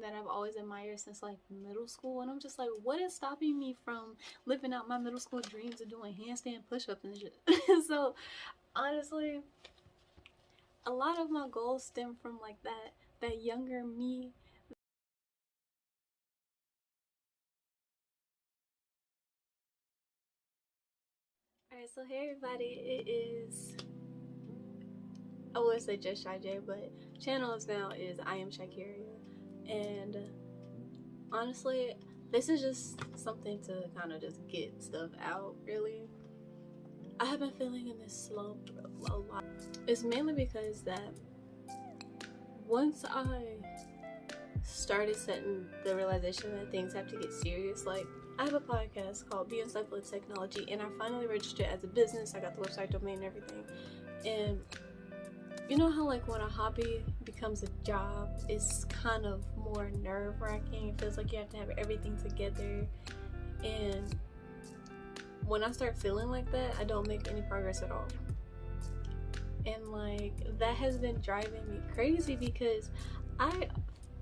that I've always admired since like middle school, and I'm just like, what is stopping me from living out my middle school dreams of doing handstand push-ups and shit? So honestly, a lot of my goals stem from like that younger me. All right, so hey everybody, it is, I would say just Shy J, but channel is now is I am Shakaria, and honestly, this is just something to kind of just get stuff out. Really, I have been feeling in this slump a lot. It's mainly because that once I started setting the realization that things have to get serious, like I have a podcast called Be Insightful with Technology, and I finally registered as a business. I got the website domain and everything. And you know how like when a hobby becomes a job, it's kind of more nerve-wracking. It feels like you have to have everything together. And when I start feeling like that, I don't make any progress at all. And like that has been driving me crazy because I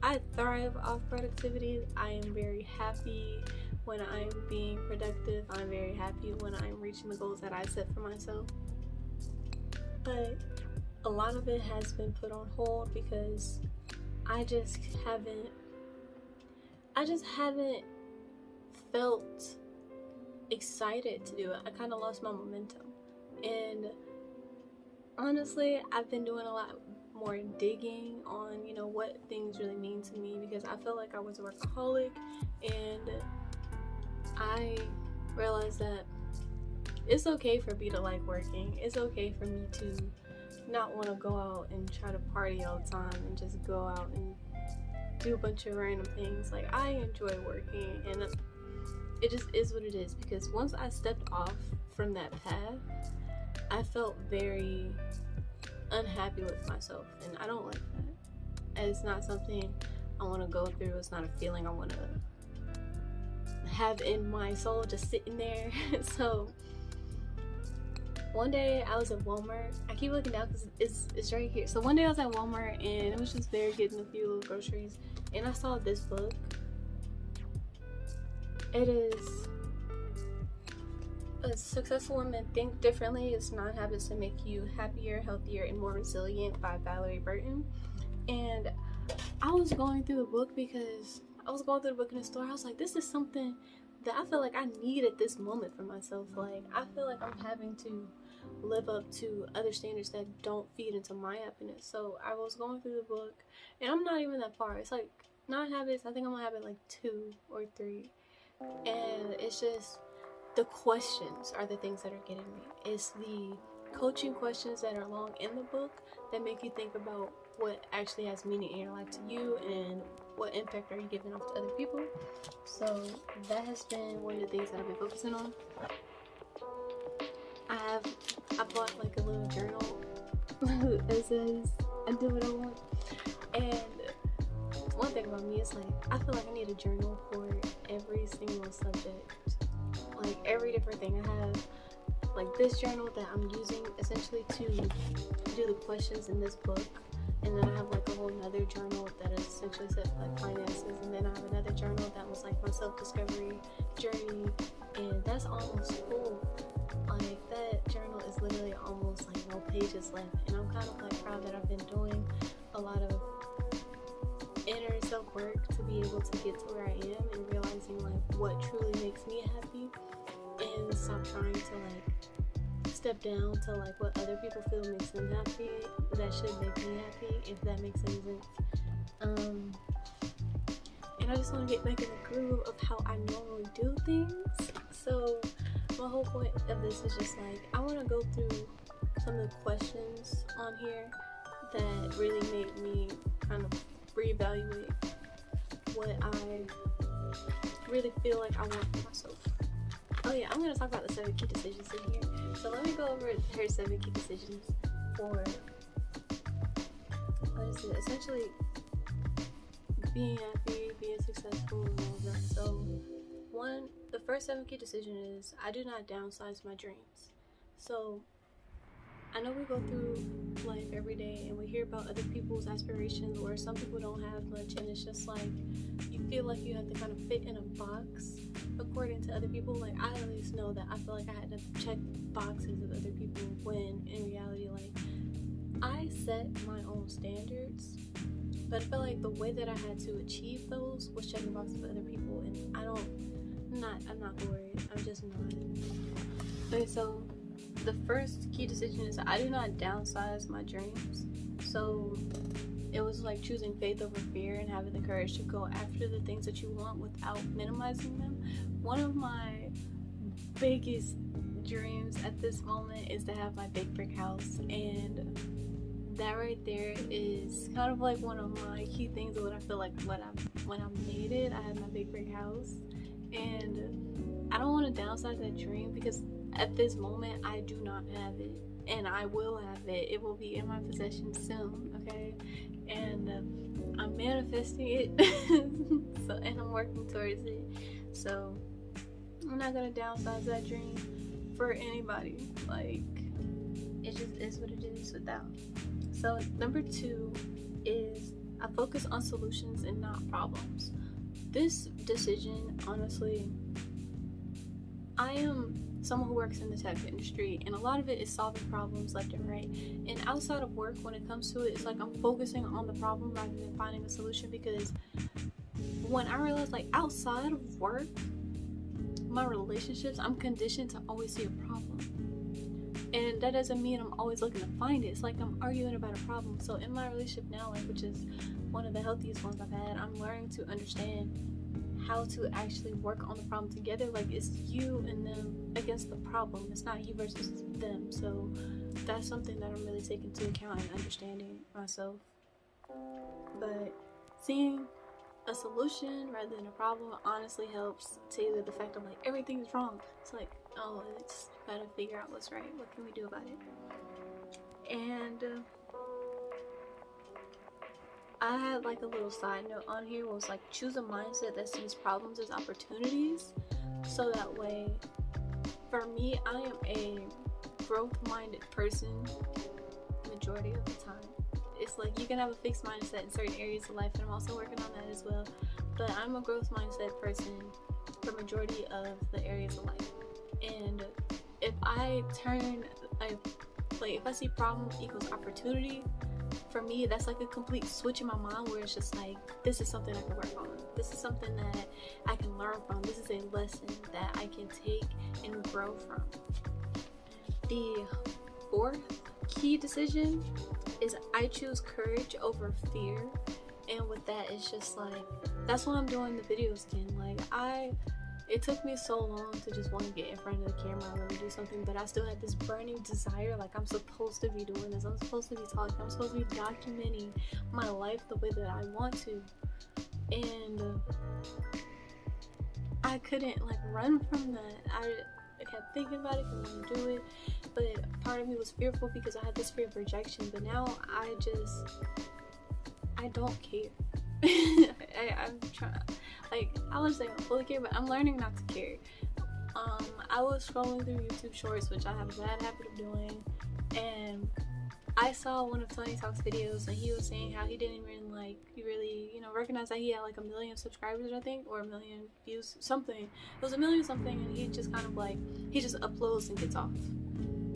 I thrive off productivity. I am very happy when I'm being productive. I'm very happy when I'm reaching the goals that I set for myself. But a lot of it has been put on hold because I just haven't I just haven't felt excited to do it. I kind of lost my momentum. And honestly, I've been doing a lot more digging on, you know, what things really mean to me because I felt like I was a workaholic, and I realized that it's okay for me to like working. It's okay for me to not want to go out and try to party all the time and just go out and do a bunch of random things. Like I enjoy working, and it just is what it is because once I stepped off from that path, I felt very unhappy with myself, and I don't like that. It's not something I want to go through. It's not a feeling I want to have in my soul just sitting there. So one day I was at Walmart. I keep looking down because it's right here. So one day I was at Walmart and it was just there getting a few little groceries, and I saw this book. It is A Successful Women Think Differently. It's 9 Habits to Make You Happier, Healthier, and More Resilient by Calorie Burton. And I was going through the book because I was going through the book in the store. I was like, this is something that I feel like I need at this moment for myself. Like, I feel like I'm having to live up to other standards that don't feed into my happiness. So I was going through the book, and I'm not even that far. It's like 9 habits. I think I'm on habit like 2 or 3. And it's just the questions are the things that are getting me. It's the coaching questions that are long in the book that make you think about what actually has meaning in your life to you and what impact are you giving off to other people. So that has been one of the things that I've been focusing on. I bought like a little journal that says I do what I want. And one thing about me is like I feel like I need a journal for every single subject. Like every different thing. I have like this journal that I'm using essentially to do the questions in this book, and then I have like a whole another journal that is essentially set for like finances, and then I have another journal that was like my self-discovery journey, and that's almost full. Like that journal is literally almost like no pages left, and I'm kind of like proud that I've been doing a lot of inner self-work to be able to get to where I am and realizing like what truly makes me happy, and stop trying to like step down to like what other people feel makes them happy. That should make me happy, if that makes any sense. And I just want to get back in the groove of how I normally do things. So my whole point of this is just like I want to go through some of the questions on here that really made me kind of reevaluate what I really feel like I want for myself. Oh yeah, I'm going to talk about the 7 key decisions in here. So let me go over her 7 key decisions for, what is it, essentially being happy, being successful, and all of that. So the first 7 key decision is I do not downsize my dreams. So I know we go through life every day and we hear about other people's aspirations, or some people don't have much, and it's just like you feel like you have to kind of fit in a box according to other people. Like, I at least know that I feel like I had to check boxes with other people, when in reality, like, I set my own standards, but I feel like the way that I had to achieve those was checking boxes with other people, and I'm not worried. I'm just not. Okay, so the first key decision is I do not downsize my dreams. So it was like choosing faith over fear and having the courage to go after the things that you want without minimizing them. One of my biggest dreams at this moment is to have my big brick house, and that right there is kind of like one of my key things of what I feel like when I made it. I had my big brick house, and I don't want to downsize that dream because at this moment I do not have it, and I will have it. It will be in my possession soon, okay? And I'm manifesting it, so, and I'm working towards it. So I'm not gonna downsize that dream for anybody. Like, it just is what it is without. So number 2 is I focus on solutions and not problems. This decision, honestly, I am someone who works in the tech industry, and a lot of it is solving problems left and right. And outside of work, when it comes to it, it's like I'm focusing on the problem rather than finding a solution, because when I realized, like, outside of work, my relationships, I'm conditioned to always see a problem. And that doesn't mean I'm always looking to find it. It's like I'm arguing about a problem. So in my relationship now, like, which is one of the healthiest ones I've had, I'm learning to understand how to actually work on the problem together. Like, it's you and them against the problem. It's not you versus them. So that's something that I'm really taking into account and understanding myself. But seeing a solution rather than a problem honestly helps to the fact of, like, everything is wrong. It's like, oh, it's gotta figure out what's right. What can we do about it? And I had like a little side note on here where it was like, choose a mindset that sees problems as opportunities. So that way, for me, I am a growth-minded person majority of the time. It's like you can have a fixed mindset in certain areas of life, and I'm also working on that as well. But I'm a growth mindset person for majority of the areas of life. And if I turn, like if I see problem equals opportunity, for me, that's like a complete switch in my mind where it's just like, this is something I can work on. This is something that I can learn from. This is a lesson that I can take and grow from. The 4th key decision is I choose courage over fear. And with that, it's just like, that's why I'm doing the videos again. Like, it took me so long to just want to get in front of the camera and really do something, but I still had this burning desire, like, I'm supposed to be doing this, I'm supposed to be talking, I'm supposed to be documenting my life the way that I want to. And I couldn't, like, run from that. I kept thinking about it, couldn't want to do it, but part of me was fearful because I had this fear of rejection. But now I don't care. I'm trying, like, I wouldn't say I don't fully care, but I'm learning not to care. I was scrolling through YouTube Shorts, which I have a bad habit of doing, and I saw one of Tony Talk's videos, and he was saying how he didn't even, like, really, recognize that he had like 1 million subscribers, I think, or 1 million views, something. It was 1 million something, and he just kind of like, he just uploads and gets off.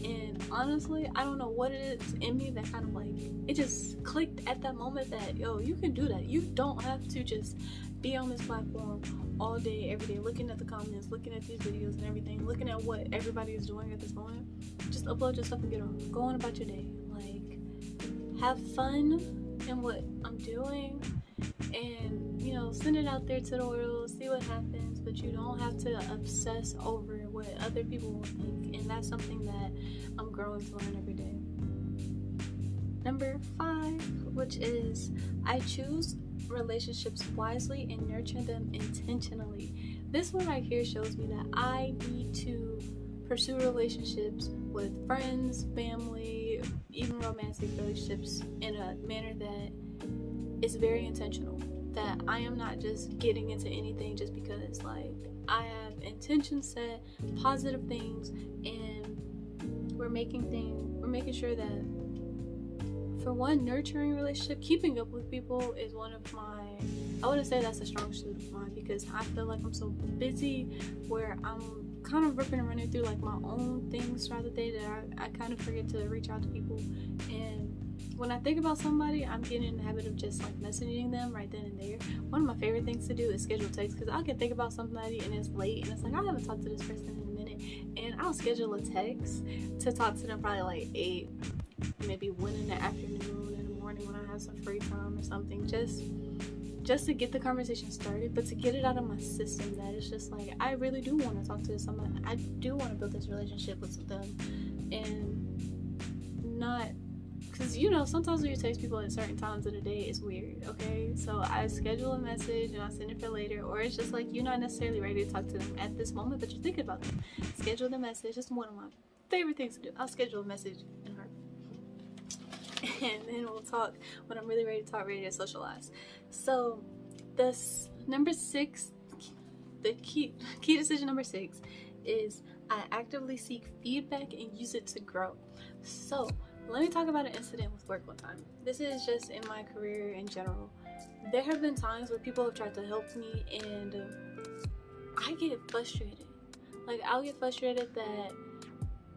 And honestly, I don't know what it is in me that kind of like, it just clicked at that moment that, yo, you can do that. You don't have to just be on this platform all day, every day, looking at the comments, looking at these videos and everything, looking at what everybody is doing at this moment. Just upload your stuff and get on. Go on about your day. Like, have fun in what I'm doing, and send it out there to the world, see what happens. But you don't have to obsess over what other people will think, and that's something that I'm growing to learn every day. Number 5, which is I choose relationships wisely and nurture them intentionally. This one right here shows me that I need to pursue relationships with friends, family, even romantic relationships in a manner that is very intentional. That I am not just getting into anything just because, like, I have intentions set, positive things, and we're making we're making sure that, for one, nurturing relationship, keeping up with people is one of my, I wouldn't say that's a strong suit of mine, because I feel like I'm so busy where I'm kind of ripping and running through like my own things throughout the day that I kind of forget to reach out to people. And when I think about somebody, I'm getting in the habit of just like messaging them right then and there. One of my favorite things to do is schedule texts, because I can think about somebody and it's late and it's like, I haven't talked to this person in a minute, and I'll schedule a text to talk to them probably like 8, maybe 1 in the afternoon, in the morning when I have some free time or something, just to get the conversation started, but to get it out of my system that it's just like, I really do want to talk to somebody. I do want to build this relationship with them, and not, because you know, sometimes when you text people at certain times of the day, it's weird, okay? So I schedule a message and I send it for later, or it's just like you're not necessarily ready to talk to them at this moment, but you're thinking about them. Schedule the message. It's one of my favorite things to do. I'll schedule a message in her, and then we'll talk when I'm really ready to talk, ready to socialize. So this number 6, the key decision number 6 is I actively seek feedback and use it to grow. So let me talk about an incident with work one time. This is just in my career in general. There have been times where people have tried to help me, and I get frustrated. Like, I'll get frustrated that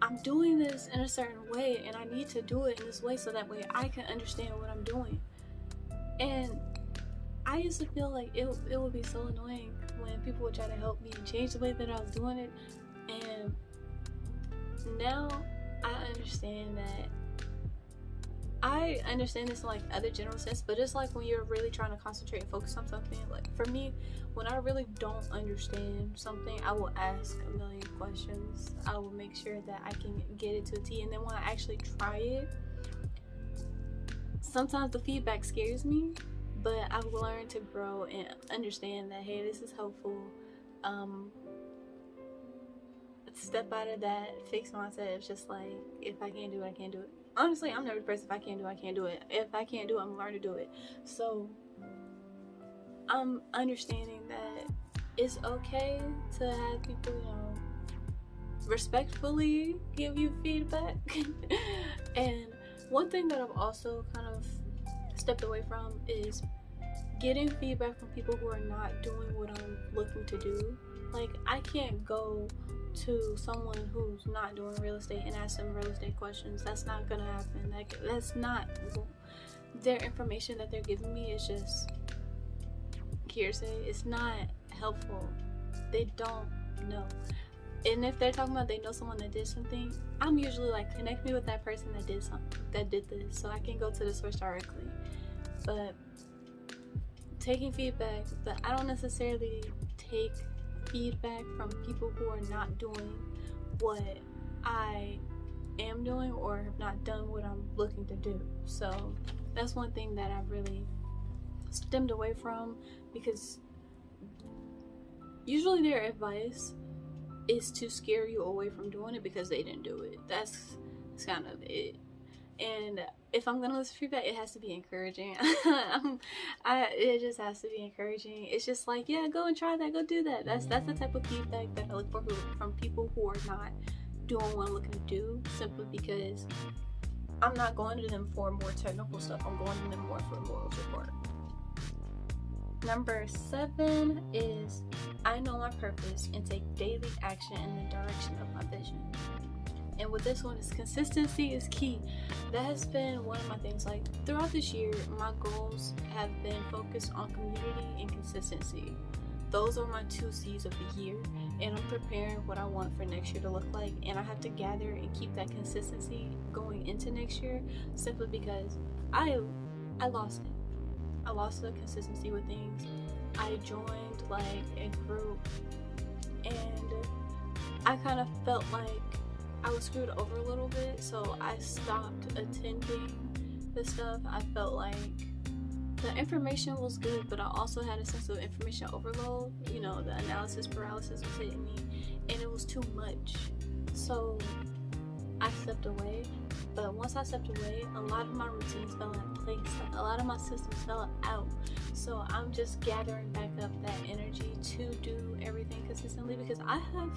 I'm doing this in a certain way and I need to do it in this way so that way I can understand what I'm doing. And I used to feel like it would be so annoying when people would try to help me change the way that I was doing it. And now I understand that. I understand this in like other general sense, but it's like when you're really trying to concentrate and focus on something. Like for me, when I really don't understand something, I will ask a million questions. I will make sure that I can get it to a T, and then when I actually try it, sometimes the feedback scares me, but I've learned to grow and understand that, hey, this is helpful. Step out of that fixed mindset. It's just like, if I can't do it, I can't do it. Honestly, I'm never the person, if I can't do it, I can't do it. If I can't do it, I'm gonna learn to do it. So I'm understanding that it's okay to have people, you know, respectfully give you feedback. And one thing that I've also kind of stepped away from is getting feedback from people who are not doing what I'm looking to do. Like, I can't go to someone who's not doing real estate and ask them real estate questions. That's not gonna happen. Like, that's not, their information that they're giving me is just hearsay. It's not helpful. They don't know. And if they're talking about they know someone that did something, I'm usually like, connect me with that person that did something, that did this, so I can go to the source directly. But taking feedback, but I don't necessarily take feedback from people who are not doing what I am doing or have not done what I'm looking to do. So that's one thing that I've really stemmed away from, because usually their advice is to scare you away from doing it because they didn't do it. That's kind of it. And if I'm gonna listen to feedback, it has to be encouraging. It just has to be encouraging. It's just like, yeah, go and try that, go do that. That's the type of feedback that I look for from people who are not doing what I'm looking to do, simply because I'm not going to them for more technical stuff. I'm going to them more for moral support. Number 7 is I know my purpose and take daily action in the direction of my vision. And with this one, is consistency is key. That has been one of my things. Like, throughout this year, my goals have been focused on community and consistency. Those are my 2 C's of the year, and I'm preparing what I want for next year to look like. And I have to gather and keep that consistency going into next year, simply because I lost it. I lost the consistency with things. I joined like a group, and I kind of felt like I was screwed over a little bit, so I stopped attending the stuff. I felt like the information was good, but I also had a sense of information overload. You know, the analysis paralysis was hitting me, and it was too much. So I stepped away. But once I stepped away, a lot of my routines fell in place. Like, a lot of my systems fell out. So I'm just gathering back up that energy to do everything consistently, because I have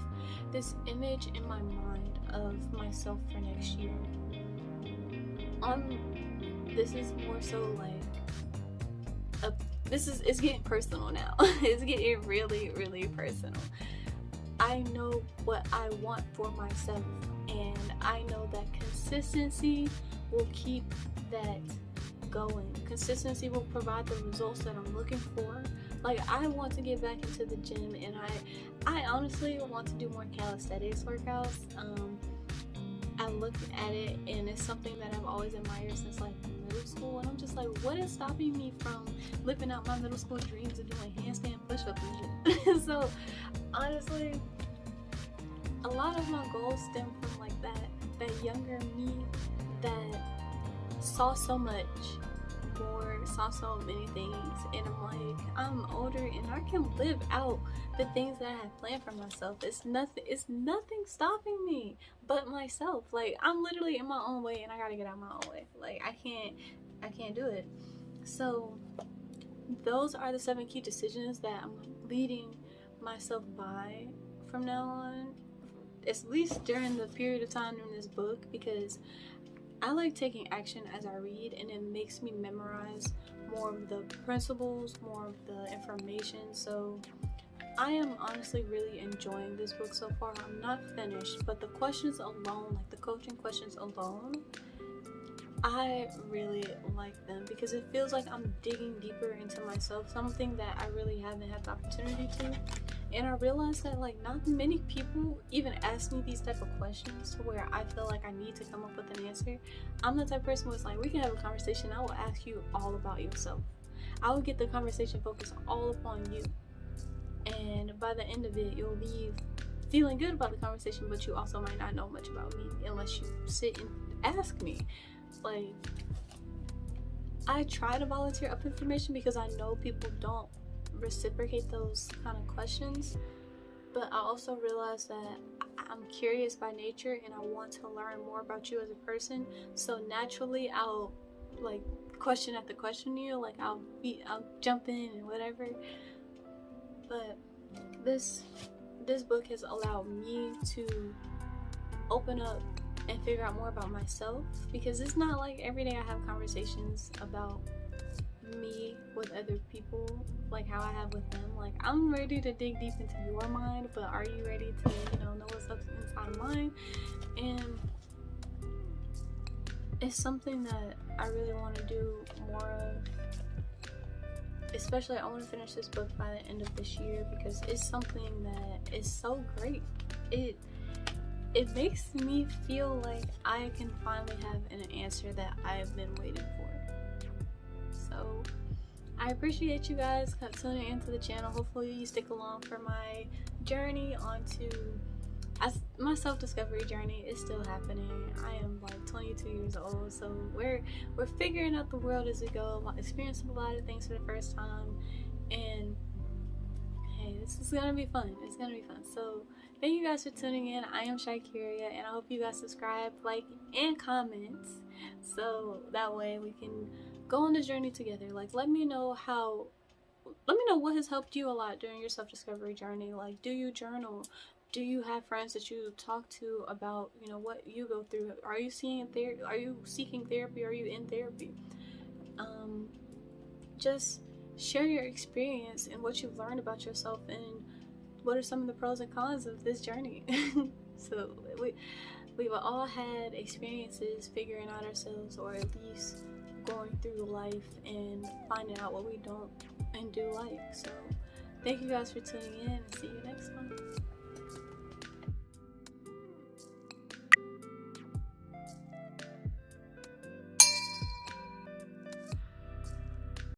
this image in my mind of myself for next year this is more so like it's getting personal now. It's getting really, really personal. I know what I want for myself, and I know that consistency will keep that going. Consistency will provide the results that I'm looking for. Like, I want to get back into the gym, and I honestly want to do more calisthenics workouts. I look at it, and it's something that I've always admired since like middle school, and I'm just like, what is stopping me from living out my middle school dreams of doing handstand push-ups and shit? So honestly, a lot of my goals stem from like that younger me that saw so much more, saw so many things, and I'm like, I'm older and I can live out the things that I have planned for myself. It's nothing stopping me but myself. Like, I'm literally in my own way, and I gotta get out my own way. Like, I can't do it. So those are the 7 key decisions that I'm leading myself by from now on, at least during the period of time in this book, because I like taking action as I read, and it makes me memorize more of the principles, more of the information. So I am honestly really enjoying this book so far. I'm not finished, but the questions alone, like the coaching questions alone, I really like them because it feels like I'm digging deeper into myself, something that I really haven't had the opportunity to. And I realized that like not many people even ask me these type of questions to where I feel like I need to come up with an answer. I'm the type of person who's like, we can have a conversation, I will ask you all about yourself. I will get the conversation focused all upon you, and by the end of it, you'll leave feeling good about the conversation, but you also might not know much about me unless you sit and ask me. Like, I try to volunteer up information because I know people don't reciprocate those kind of questions, but I also realize that I'm curious by nature and I want to learn more about you as a person. So naturally, I'll like question after question you, like I'll jump in and whatever. But this book has allowed me to open up and figure out more about myself, because it's not like every day I have conversations about me with other people like how I have with them. Like, I'm ready to dig deep into your mind, but are you ready to know what's up inside of mine? And it's something that I really want to do more of. Especially, I want to finish this book by the end of this year because it's something that is so great. It makes me feel like I can finally have an answer that I've been waiting for. So I appreciate you guys tuning into the channel. Hopefully you stick along for my journey onto my self-discovery journey is still happening. I am like 22 years old, so we're figuring out the world as we go, experiencing a lot of things for the first time, and hey, this is gonna be fun. It's gonna be fun. So thank you guys for tuning in. I am Shikeria, and I hope you guys subscribe, like, and comment, so that way we can go on this journey together. Like, let me know what has helped you a lot during your self-discovery journey. Like, do you journal? Do you have friends that you talk to about, what you go through? Are you seeking therapy? Are you in therapy? Just share your experience and what you've learned about yourself, and what are some of the pros and cons of this journey. So we've all had experiences figuring out ourselves, or at least going through life and finding out what we don't and do like. So thank you guys for tuning in, and see you next time.